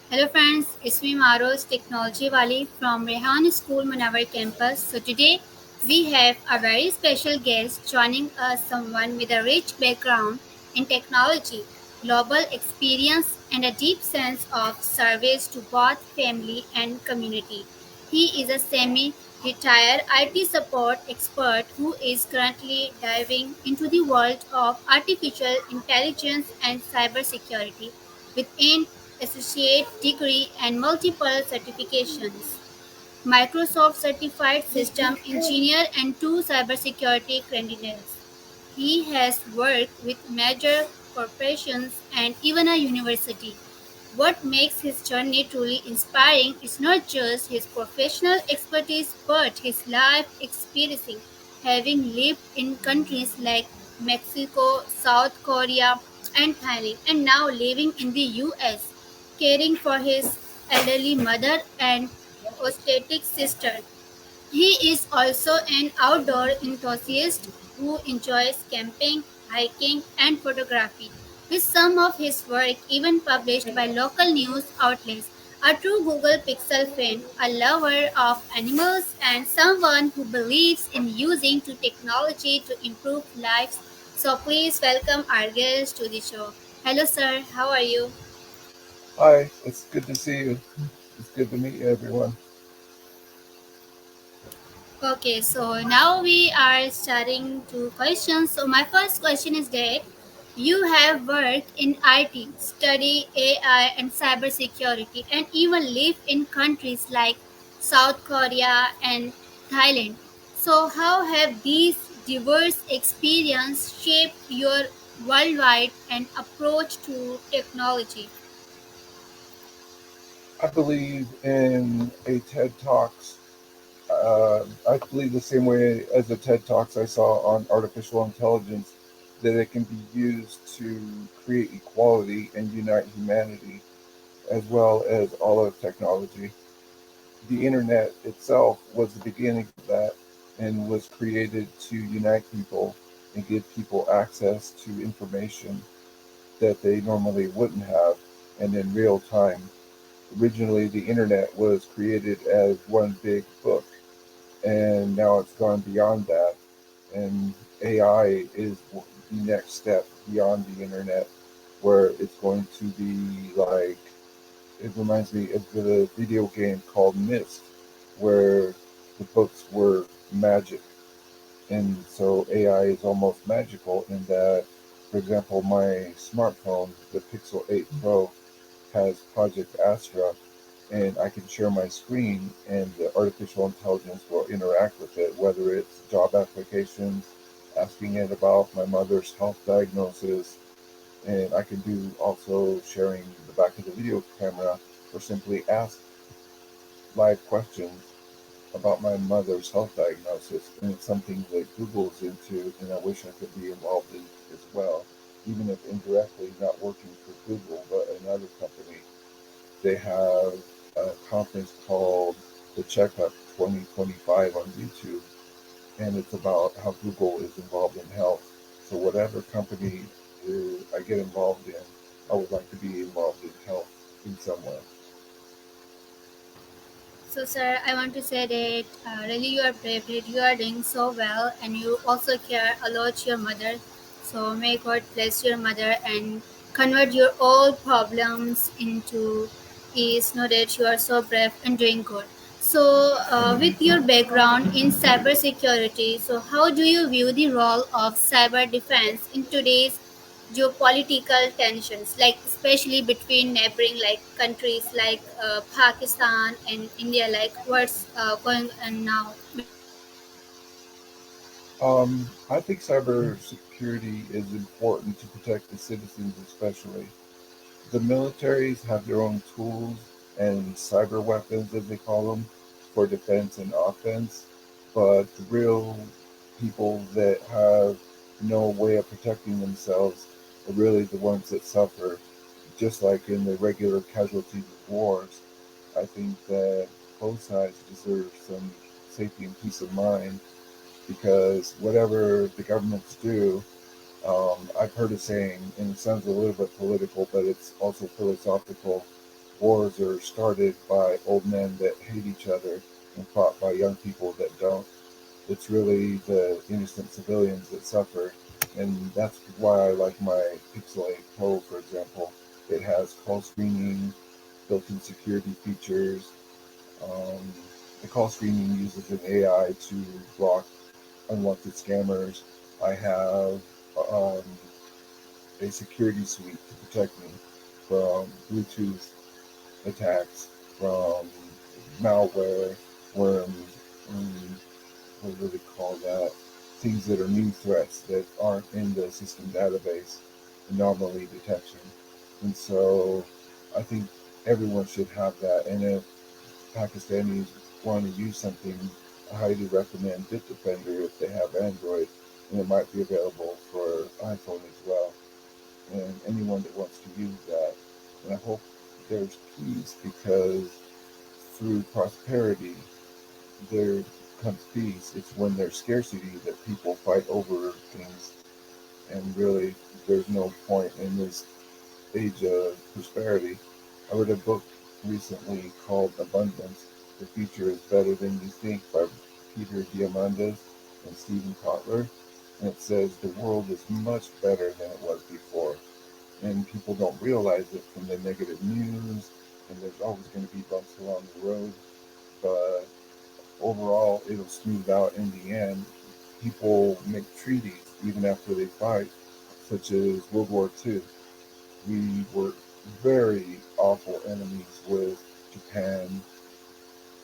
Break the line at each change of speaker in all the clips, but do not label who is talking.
Hello friends, it's me Mahrose Technology Wali from Rehan School Manavar campus. So today we have a very special guest joining us, someone with a rich background in technology, global experience and a deep sense of service to both family and community. He is a semi-retired IT support expert who is currently diving into the world of artificial intelligence and cybersecurity with an associate degree and multiple certifications. Microsoft Certified System Engineer and two cybersecurity credentials. He has worked with major corporations and even a university. What makes his journey truly inspiring is not just his professional expertise but his life experience, having lived in countries like Mexico, South Korea, and Thailand, and now living in the US, caring for his elderly mother and autistic sister. He is also an outdoor enthusiast who enjoys camping, hiking, and photography, with some of his work even published by local news outlets. A true Google Pixel fan, a lover of animals, and someone who believes in using to technology to improve lives. So please welcome our guest to the show. Hello, sir. How are you?
Hi, it's good to see you. It's good to meet you, everyone.
Okay, so now we are starting to questions. So my first question is that you have worked in IT, study AI and cybersecurity, and even live in countries like South Korea and Thailand. So how have these diverse experiences shaped your worldwide and approach to technology?
I believe in a TED Talks. I believe the same way as the TED Talks I saw on artificial intelligence, that it can be used to create equality and unite humanity, as well as all of technology. The internet itself was the beginning of that and was created to unite people and give people access to information that they normally wouldn't have and in real time. Originally, the internet was created as one big book, and now it's gone beyond that. And AI is the next step beyond the internet, where it's going to be like, it reminds me of the video game called Myst, where the books were magic. And so AI is almost magical in that, for example, my smartphone, the Pixel 8 Pro, has Project Astra, and I can share my screen, and the artificial intelligence will interact with it, whether it's job applications, asking it about my mother's health diagnosis, and I can do also sharing the back of the video camera, or simply ask live questions about my mother's health diagnosis. And it's something that Google's into, and I wish I could be involved in as well, even if indirectly not working for Google, but another company. They have a conference called the Checkup 2025 on YouTube, and it's about how Google is involved in health. So whatever company I get involved in, I would like to be involved in health in some way.
So, sir, I want to say that really you are brave, that you are doing so well, and you also care a lot your mother. So, may God bless your mother and convert your all problems into ease. Know that you are so brave and doing good. So, with your background in cybersecurity, so how do you view the role of cyber defense in today's geopolitical tensions, like especially between neighboring like countries like Pakistan and India, like what's going on now?
I think cybersecurity is important to protect the citizens, especially. The militaries have their own tools and cyber weapons, as they call them, for defense and offense. But the real people that have no way of protecting themselves are really the ones that suffer, just like in the regular casualties of wars. I think that both sides deserve some safety and peace of mind because whatever the governments do, I've heard a saying, and it sounds a little bit political, but it's also philosophical. wars are started by old men that hate each other and fought by young people that don't. It's really the innocent civilians that suffer. And that's why I like my Pixel 8 Pro, for example. It has call screening, built-in security features. Um, the call screening uses an AI to block unwanted scammers. I have um, a security suite to protect me from Bluetooth attacks, from malware, worms, what do they call that? Things that are new threats that aren't in the system database, anomaly detection. And so I think everyone should have that. And if Pakistanis want to use something, I highly recommend Bitdefender if they have Android, and it might be available for iPhone as well. And anyone that wants to use that. And I hope there's peace because through prosperity, there comes peace. It's when there's scarcity that people fight over things. And really, there's no point in this age of prosperity. I read a book recently called Abundance. The Future is Better Than You Think by Peter Diamandis and Stephen Kotler. And it says the world is much better than it was before. And people don't realize it from the negative news. And there's always going to be bumps along the road. But overall, it'll smooth out in the end. People make treaties even after they fight, such as World War II. We were very awful enemies with Japan,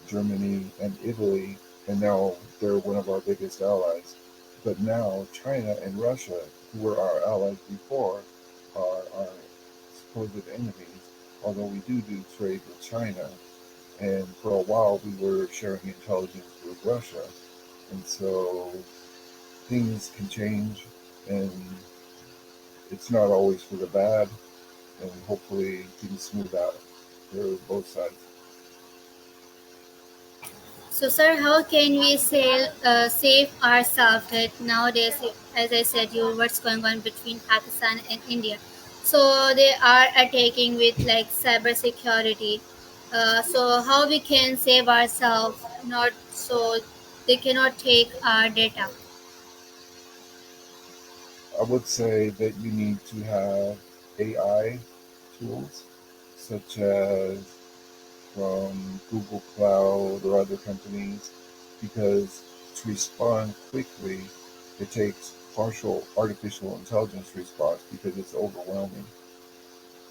Germany, and Italy, and now they're one of our biggest allies. But now China and Russia, who were our allies before, are our supposed enemies, although we do trade with China. And for a while, we were sharing intelligence with Russia. And so things can change, and it's not always for the bad. And hopefully, things smooth out for both sides.
So, sir, how can we save ourselves that nowadays, as I said, you what's going on between Pakistan and India? So they are attacking with like cybersecurity. So how we can save ourselves, not so they cannot take our data.
I would say that you need to have AI tools, such as from Google Cloud or other companies, because to respond quickly, it takes partial artificial intelligence response because it's overwhelming.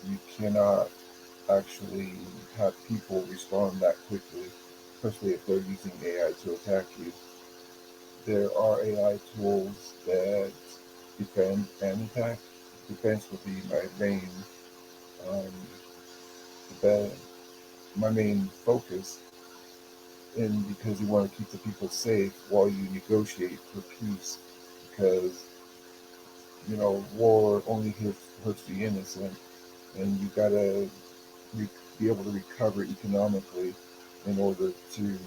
You cannot actually have people respond that quickly, especially if they're using AI to attack you. There are AI tools that defend and attack. Defense would be um, the, my main focus, and because you want to keep the people safe while you negotiate for peace, because war only hurts the innocent, and you gotta re- be able to recover economically in order to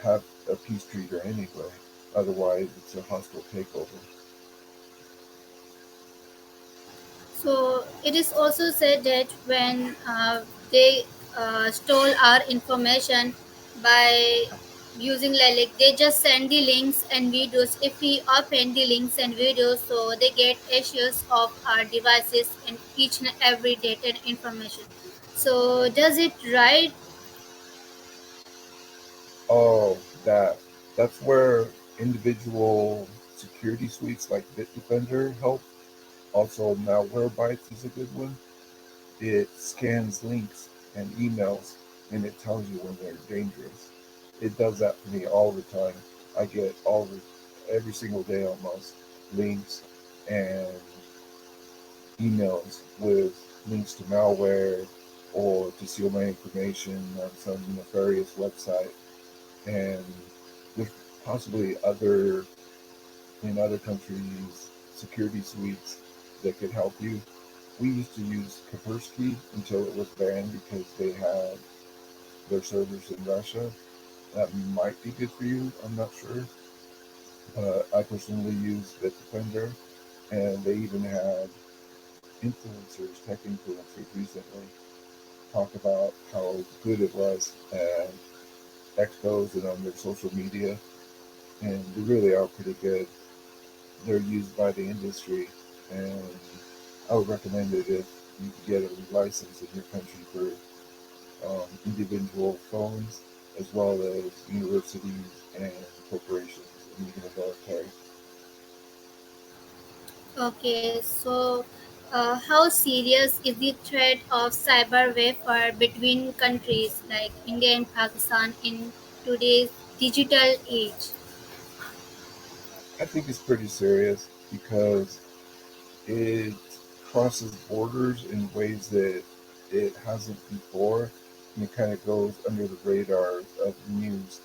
have a peace treaty anyway. Otherwise, it's a hostile takeover.
So it is also said that when they stole our information by using like they just send the links and videos. If we open the links and videos, so they get issues of our devices and each and every data and information. So does it right?
Oh, that's where individual security suites like Bitdefender help. Also, Malwarebytes is a good one. It scans links and emails, and it tells you when they're dangerous. It does that for me all the time. I get every single day almost, links and emails with links to malware or to steal my information on some nefarious website. And there's possibly in other countries security suites that could help you. We used to use Kaspersky until it was banned because they had their servers in Russia. That might be good for you. I'm not sure. I personally use Bitdefender, and they even had tech influencers recently. talk about how good it was at expos and on their social media, and they really are pretty good. They're used by the industry, and I would recommend it if you could get a license in your country for individual phones as well as universities and corporations and even the military.
Okay, so how serious is the threat of cyber warfare between countries like India and Pakistan in today's digital age?
I think it's pretty serious because it crosses borders in ways that it hasn't before, and it kind of goes under the radar of the news.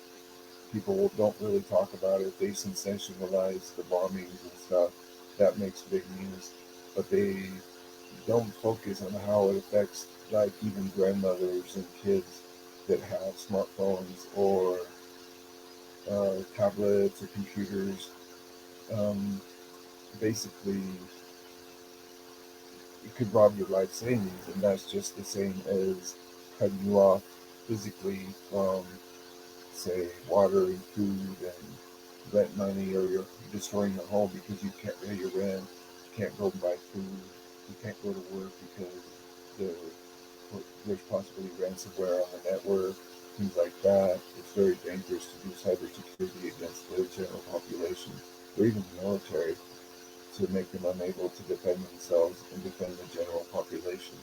People don't really talk about it. They sensationalize the bombings and stuff. That makes big news, but they don't focus on how it affects like even grandmothers and kids that have smartphones or tablets or computers. Um, Basically, it could rob your life savings, and that's just the same as cutting you off physically from, say, water and food and rent money, or you're destroying your home because you can't pay your rent, you can't go and buy food, you can't go to work because the, there's possibly ransomware on the network, things like that. It's very dangerous to do cybersecurity against the general population or even the military to make them unable to defend themselves and defend the general population.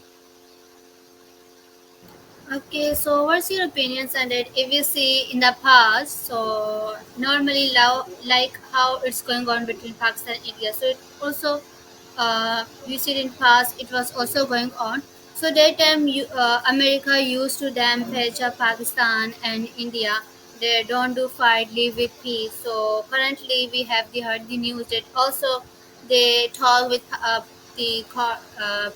Okay, so what's your opinions on it? If you see in the past, so normally like how it's going on between Pakistan and India, so it also we see in past it was also going on. So that time America used to damage Pakistan and India. They don't do fight, live with peace. So currently we have heard the news that also they talk with the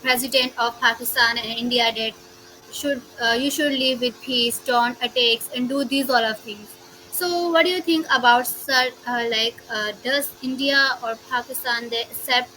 president of Pakistan and India that should you should live with peace, don't attacks, and do these all of things. So, what do you think about does India or Pakistan they accept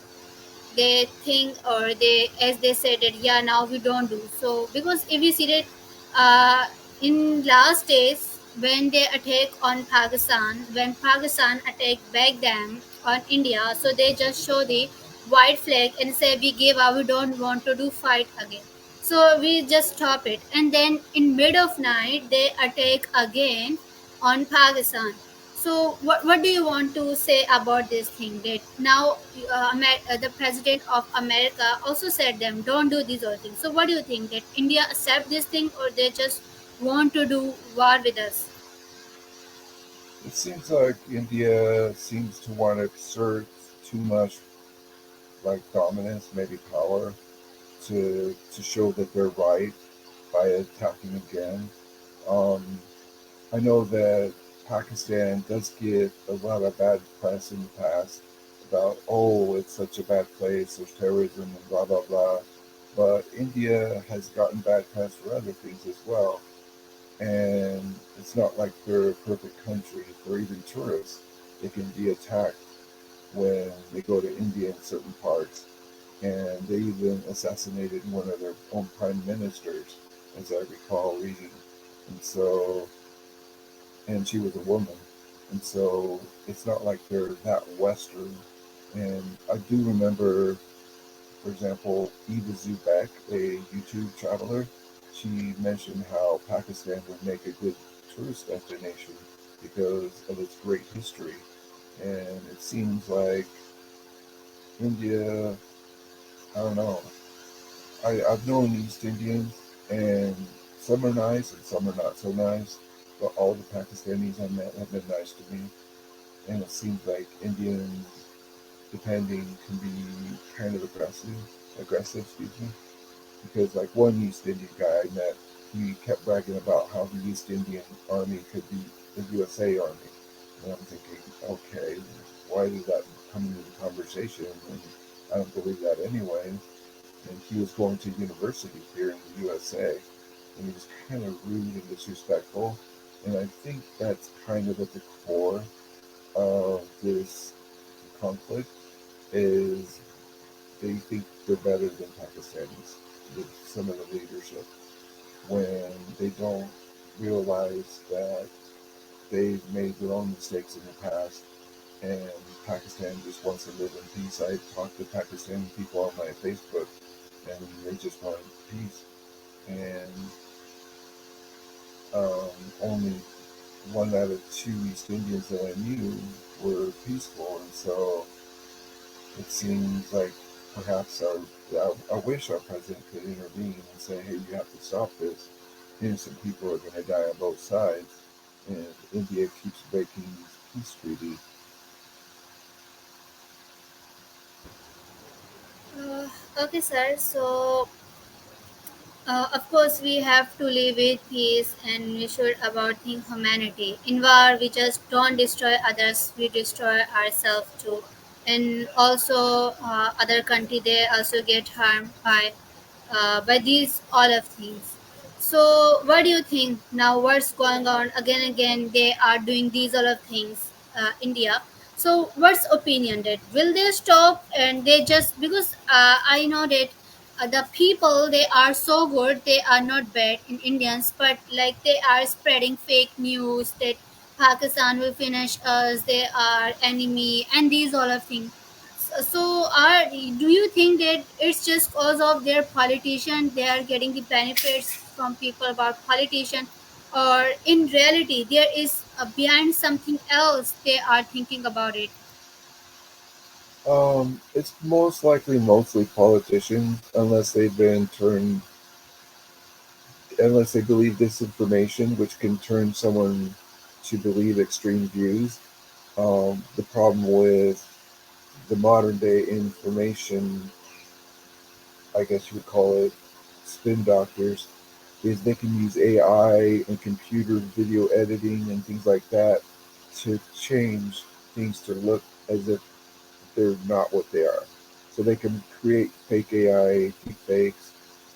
they think or they as they said that yeah now we don't do so because if you see that in last days when they attack on Pakistan when Pakistan attack back them on India so they just show the white flag and say we give up we don't want to do fight again so we just stop it and then in mid of night they attack again on Pakistan so, what do you want to say about this thing? That now the president of America also said them don't do these other things. So, what do you think? That India accept this thing, or they just want to do war with us?
It seems like India seems to want to exert too much like dominance, maybe power, to show that they're right by attacking again. Um, I know that Pakistan does get a lot of bad press in the past about, oh, it's such a bad place, there's terrorism and blah, blah, blah. But India has gotten bad press for other things as well. And it's not like they're a perfect country for even tourists. They can be attacked when they go to India in certain parts. And they even assassinated one of their own prime ministers, as I recall reading. And so and she was a woman. And so it's not like they're that Western. And I do remember, for example, Eva Zubek, a YouTube traveler, she mentioned how Pakistan would make a good tourist destination because of its great history. And it seems like India, I don't know, I've known East Indians, and some are nice and some are not so nice, but all the Pakistanis I met have been nice to me. And it seems like Indians, depending, can be kind of aggressive, excuse me, because like one East Indian guy I met, he kept bragging about how the East Indian Army could beat the USA Army, and I'm thinking, okay, why did that come into the conversation? And I don't believe that anyway. And he was going to university here in the USA, and he was kind of rude and disrespectful. And I think that's kind of at the core of this conflict is they think they're better than Pakistanis with some of the leadership. when they don't realize that they've made their own mistakes in the past and Pakistan just wants to live in peace. I talk to Pakistani people on my Facebook and they just want peace. And only one out of two East Indians that I knew were peaceful. And so it seems like perhaps I wish our president could intervene and say, hey, you have to stop this. Innocent people are going to die on both sides. And India keeps breaking these peace treaties.
Uh, okay, sir. So of course, we have to live with peace and we should about think humanity. In war, we just don't destroy others; we destroy ourselves too. And also, other country they also get harmed by these all of things. So, what do you think now? What's going on again? Again, they are doing these all of things. India. So, what's opinion that will they stop and they just because I know that the people they are so good they are not bad in Indians but like they are spreading fake news that Pakistan will finish us they are enemy and these all of things so are do you think that it's just cause of their politician they are getting the benefits from people about politician or in reality there is behind something else they are thinking about it.
It's most likely mostly politicians, unless they believe disinformation, which can turn someone to believe extreme views. The problem with the modern day information, I guess you would call it spin doctors, is they can use AI and computer video editing and things like that to change things to look as if they're not what they are. So they can create fake AI, deep fakes.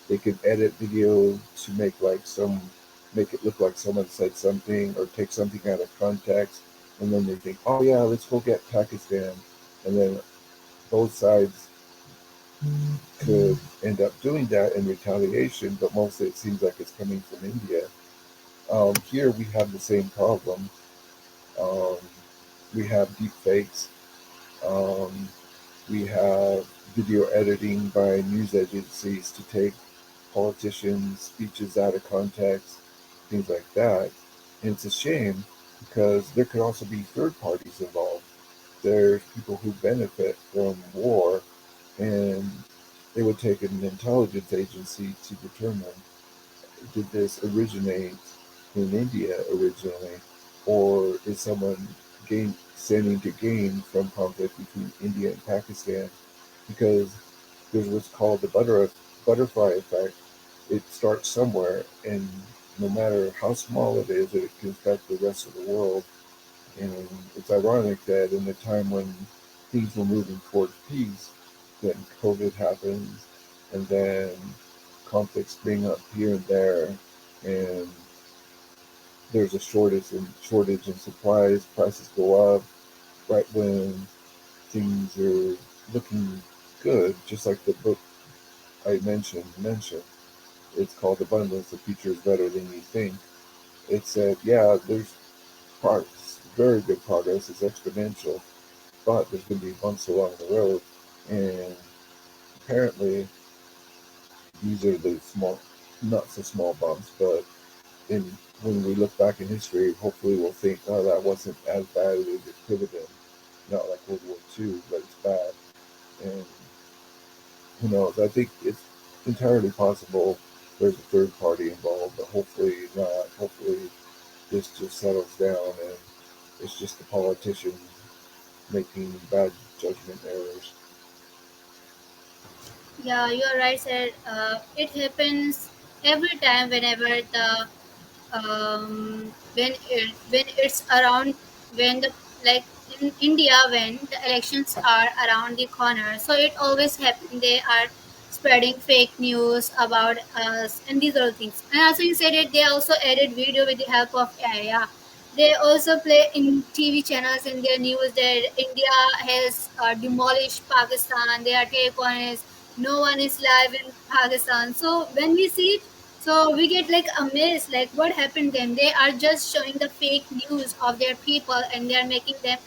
They can edit video to make it look like someone said something or take something out of context, and then they think, oh yeah, let's go get Pakistan, and then both sides could end up doing that in retaliation. But mostly it seems like it's coming from India. Here we have the same problem. Um, we have deep fakes. Um, We have video editing by news agencies to take politicians' speeches out of context, things like that. And it's a shame because there could also be third parties involved. There's people who benefit from war, and they would take an intelligence agency to determine did this originate in India originally, or is someone standing to gain from conflict between India and Pakistan? Because there's what's called the butterfly effect. It starts somewhere, and no matter how small it is, it can affect the rest of the world. And it's ironic that in a time when things were moving towards peace, then COVID happens, and then conflicts spring up here and there, and there's a shortage in supplies. Prices go up right when things are looking good, just like the book I mentioned. It's called Abundance. The future is better than you think. It said, yeah, there's progress, very good progress. It's exponential, but there's going to be bumps along the road. And apparently, these are the small, not so small bumps, but in when we look back in history, hopefully we'll think, oh, that wasn't as bad as it could have been. Not like World War II, but it's bad. And who knows? I think it's entirely possible there's a third party involved, but hopefully not. Hopefully this just settles down and it's just the politician making bad judgment errors.
Yeah, you are right, sir. It happens every time whenever the when it's around when the like in India when the elections are around the corner. So it always happens. They are spreading fake news about us and these other things. And also you said it. They also added video with the help of AI. Yeah. They also play in TV channels in their news that India has demolished Pakistan. Their take on is no one is live in Pakistan. So when we see it, So we get like amazed, like what happened them. They are just showing the fake news of their people, and they are making them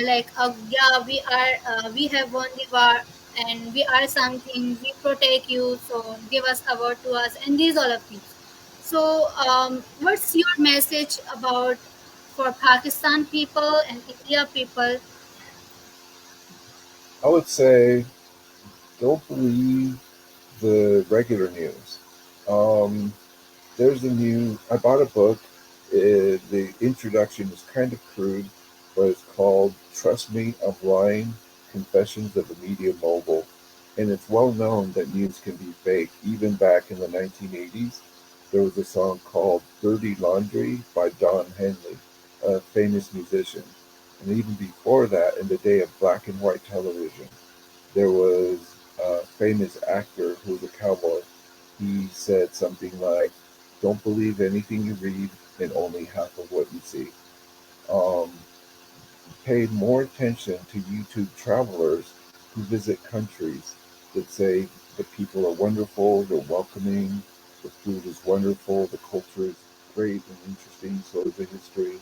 like, yeah, we have won the war, and we are something. We protect you, so give us award to us, and these all of things. So, what's your message about for Pakistan people and India people?
I would say don't believe the regular news. Um, there's a new. I bought a book. The introduction is kind of crude, but it's called "Trust Me, I'm Lying: Confessions of a Media Mogul," and it's well known that news can be fake. Even back in the 1980s, there was a song called "Dirty Laundry" by Don Henley, a famous musician, and even before that, in the day of black and white television, there was a famous actor who was a cowboy. He said something like, "Don't believe anything you read and only half of what you see." Um, Paid more attention to YouTube travelers who visit countries that say the people are wonderful, they're welcoming, the food is wonderful, the culture is great and interesting, so is the history.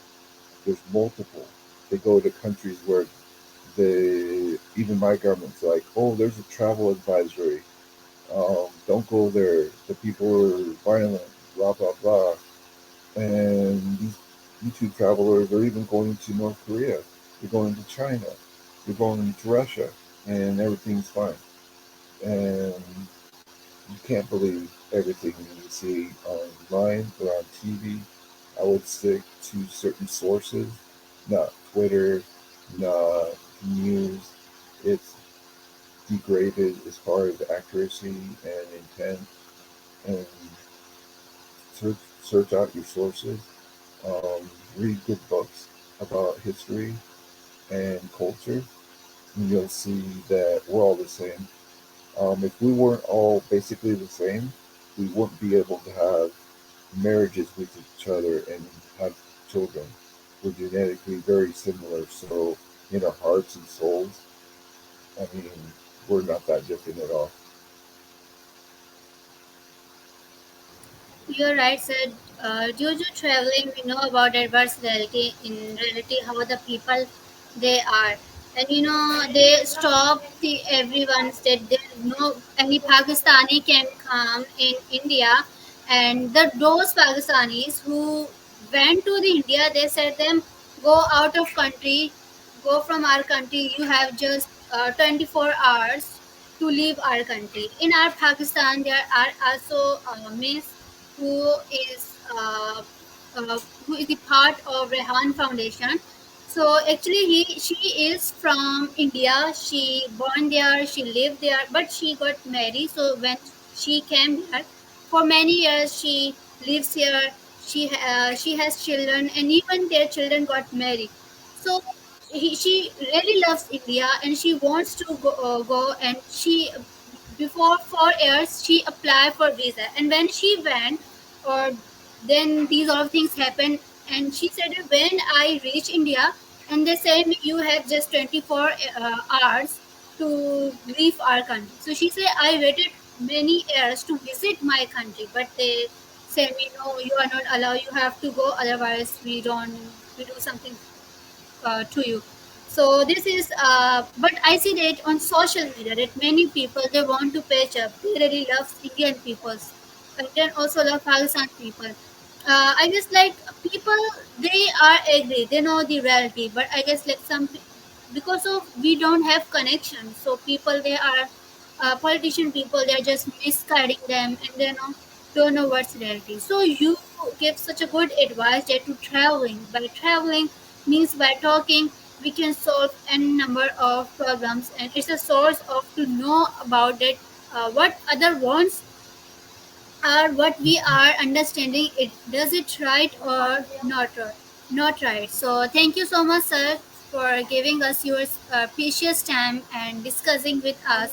There's multiple. They go to countries where even my government's like, oh, there's a travel advisory. Don't go there. The people are violent, blah, blah, blah. And these YouTube travelers are even going to North Korea. They're going to China. They're going to Russia. And everything's fine. And you can't believe everything you see online or on TV. I would stick to certain sources, not Twitter, not news. It's degraded as far as accuracy and intent. And search out your sources. Read good books about history and culture, and you'll see that we're all the same. If we weren't all basically the same, we wouldn't be able to have marriages with each other and have children. We're genetically very similar, so in our hearts and souls, I mean, we're not that different at all.
You're right, sir. Due to traveling, we know about adverse reality in reality how the people they are, and they stop the everyone said there no any Pakistani can come in India, and those Pakistanis who went to the India, they said them go out of country, go from our country. You have just 24 hours to leave our country. In our Pakistan, there are also Miss who is uh, who is the part of Rehan Foundation. So actually, she is from India. She born there, she lived there, but she got married. So when she came here, for many years she lives here. She has children, and even their children got married. So she really loves India, and she wants to go. And she before 4 years she applied for visa, and when she went, or then these all things happened, and she said when I reach India, and they said you have just 24 hours to leave our country. So she said I waited many years to visit my country, but they said me no, you are not allowed, you have to go, otherwise we do something to you. So this is but I see that on social media that many people they want to patch up, they really love Indian peoples, and then also love Pakistan people. I guess like people, they are agree, they know the reality, but I guess like because of we don't have connection, so people they are politician people, they're just misguiding them, and they don't know what's reality. So you give such a good advice that to traveling, by traveling means by talking we can solve any number of problems, and it's a source of to know about it, what other wants are, what we are understanding it, does it right or not right. So thank you so much, sir, for giving us your precious time and discussing with us,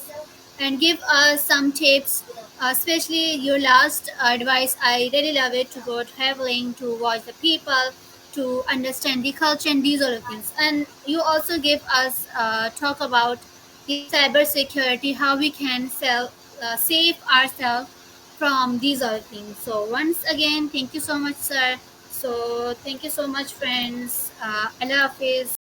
and give us some tips, especially your last advice. I really love it, to go traveling, to watch the people, to understand the culture and these other things. And you also give us talk about the cyber security, how we can save ourselves from these all things. So once again, thank you so much, sir. So thank you so much, friends. Allah Hafiz.